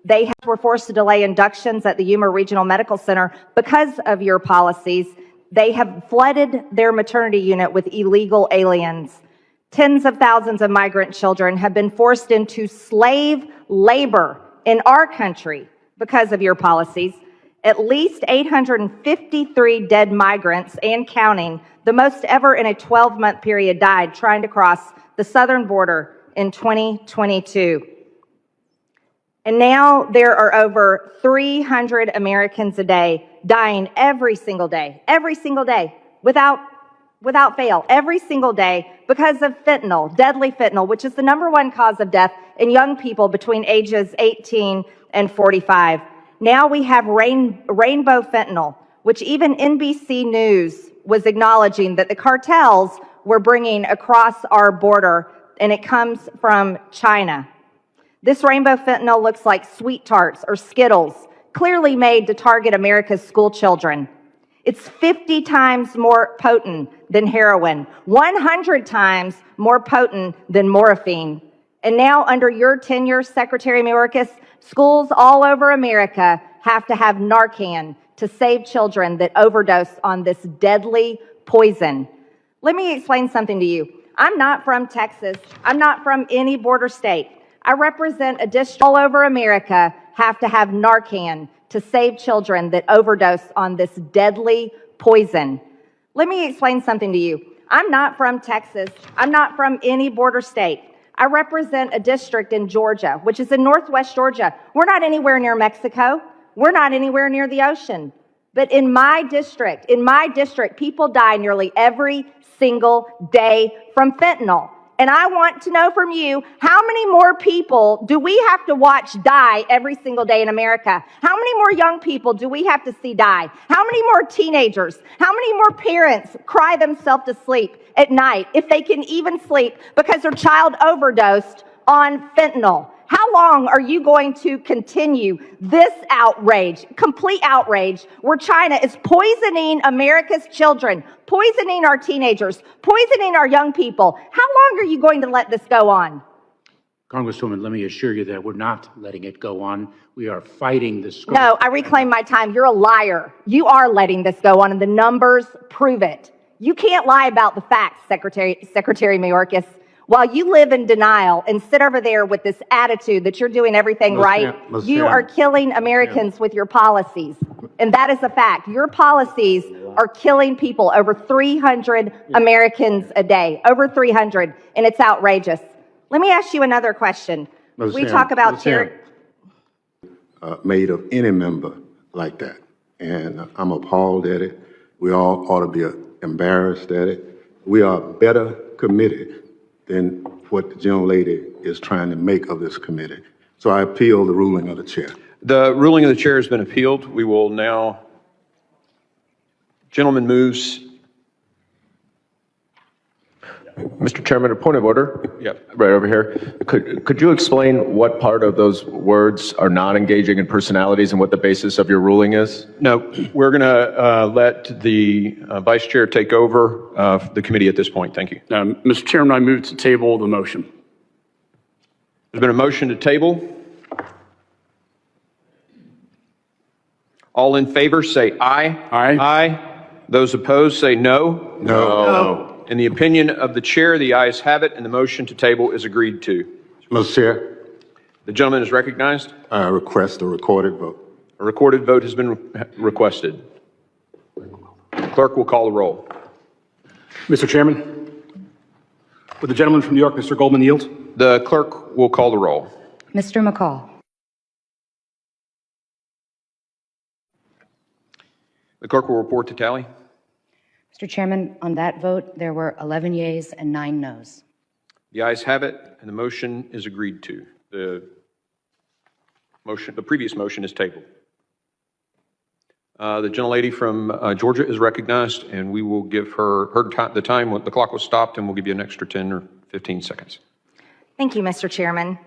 They were forced to delay inductions at the Yuma Regional Medical Center because of your policies. They have flooded their maternity unit with illegal aliens. Tens of thousands of migrant children have been forced into slave labor in our country because of your policies. At least 853 dead migrants and counting, the most ever in a 12-month period, died trying to cross the southern border in 2022. And now there are over 300 Americans a day dying every single day, without fail, every single day because of fentanyl, deadly fentanyl, which is the #1 cause of death in young people between ages 18 and 45. Now we have rainbow fentanyl, which even NBC News was acknowledging that the cartels were bringing across our border, and it comes from China. This rainbow fentanyl looks like Sweet Tarts or Skittles, clearly made to target America's school children. It's 50 times more potent than heroin, 100 times more potent than morphine. And now, under your tenure, Secretary Mayorkas, schools all over America have to have Narcan to save children that overdose on this deadly poison. Let me explain something to you. I'm not from Texas. I'm not from any border state. I represent a district all over America have to have Narcan to save children that overdose on this deadly poison. Let me explain something to you. I'm not from Texas. I'm not from any border state. I represent a district in Georgia, which is in northwest Georgia. We're not anywhere near Mexico. We're not anywhere near the ocean. But in my district, people die nearly every single day from fentanyl. And I want to know from you, how many more people do we have to watch die every single day in America? How many more young people do we have to see die? How many more teenagers? How many more parents cry themselves to sleep at night, if they can even sleep, because their child overdosed on fentanyl? How long are you going to continue this outrage, complete outrage, where China is poisoning America's children, poisoning our teenagers, poisoning our young people? How long are you going to let this go on? Congresswoman, let me assure you that we're not letting it go on. We are fighting this. No, I reclaim my time. You're a liar. You are letting this go on, and the numbers prove it. You can't lie about the facts, Secretary Mayorkas. While you live in denial and sit over there with this attitude that you're doing everything right, you are killing Americans with your policies. And that is a fact. Your policies are killing people, over 300 Americans a day, over 300, and it's outrageous. Let me ask you another question. We talk about charity. Made of any member like that. And I'm appalled at it. We all ought to be embarrassed at it. We are better committed than what the gentlelady is trying to make of this committee. So I appeal the ruling of the chair. The ruling of the chair has been appealed. We will now, gentleman moves. Mr. Chairman, a point of order. Yep. Right over here. Could you explain what part of those words are non-engaging in personalities and what the basis of your ruling is? No, we're going to let the vice chair take over the committee at this point. Thank you. Mr. Chairman, I move to table the motion. There's been a motion to table. All in favor say aye. Aye. Aye. Those opposed say no. No. In the opinion of the chair, the ayes have it, and the motion to table is agreed to. Mr. Chair, The gentleman is recognized. I request a recorded vote. A recorded vote has been requested. Clerk will call the roll. Mr. Chairman, would the gentleman from New York, Mr. Goldman, yield? The clerk will call the roll. Mr. McCall. The clerk will report the tally. Mr. Chairman, on that vote, there were 11 yeas and 9 noes. The ayes have it, and the motion is agreed to. The previous motion is tabled. The gentlelady from Georgia is recognized, and we will give her the time when the clock was stopped, and we'll give you an extra 10 or 15 seconds. Thank you, Mr. Chairman.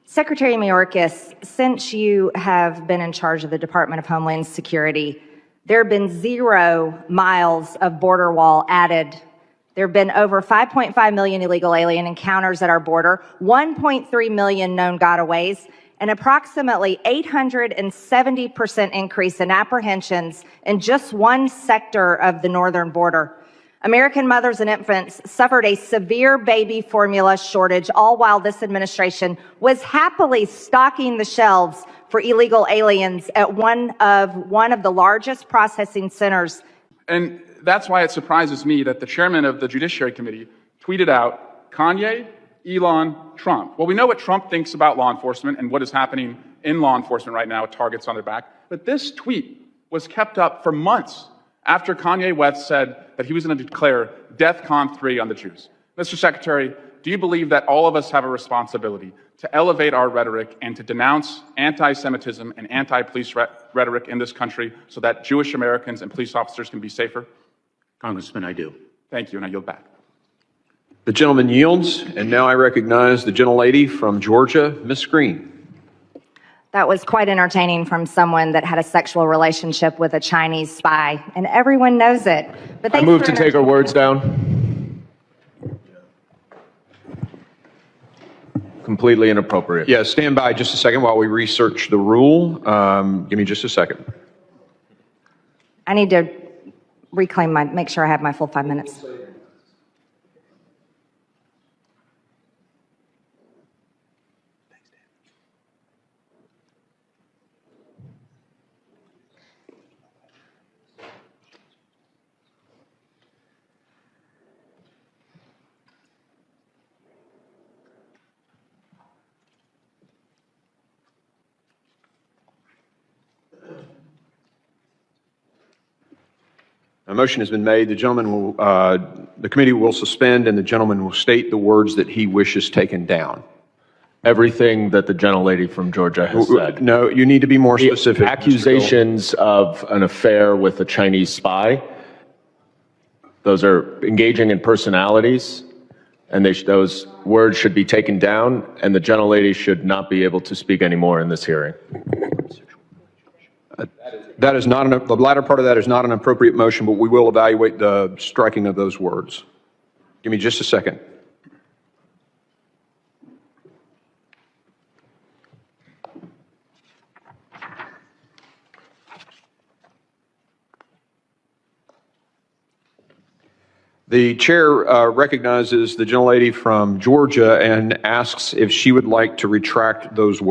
Secretary Mayorkas, since you have been in charge of the Department of Homeland Security, there have been 0 miles of border wall added. There have been over 5.5 million illegal alien encounters at our border, 1.3 million known gotaways, an approximately 870% increase in apprehensions in just one sector of the northern border. American mothers and infants suffered a severe baby formula shortage, all while this administration was happily stocking the shelves for illegal aliens at one of the largest processing centers. And that's why it surprises me that the chairman of the Judiciary Committee tweeted out, Kanye, Elon, Trump. Well, we know what Trump thinks about law enforcement and what is happening in law enforcement right now with targets on their back. But this tweet was kept up for months after Kanye West said that he was going to declare DEFCON 3 on the Jews. Mr. Secretary, do you believe that all of us have a responsibility to elevate our rhetoric and to denounce anti-Semitism and anti-police rhetoric in this country so that Jewish Americans and police officers can be safer? Congressman, I do. Thank you, and I yield back. The gentleman yields, and now I recognize the gentlelady from Georgia, Ms. Green. That was quite entertaining from someone that had a sexual relationship with a Chinese spy, and everyone knows it. But I move to take her words down. Completely inappropriate. Yeah, stand by just a second while we research the rule. Give me just a second. I need to make sure I have my full 5 minutes. A motion has been made. The committee will suspend, and the gentleman will state the words that he wishes taken down. Everything that the gentlelady from Georgia has said. No, you need to be more specific. Accusations of an affair with a Chinese spy, those are engaging in personalities, and those words should be taken down, and the gentlelady should not be able to speak anymore in this hearing. That is not the latter part of that is not an appropriate motion, but we will evaluate the striking of those words. Give me just a second. The chair recognizes the gentlelady from Georgia and asks if she would like to retract those words.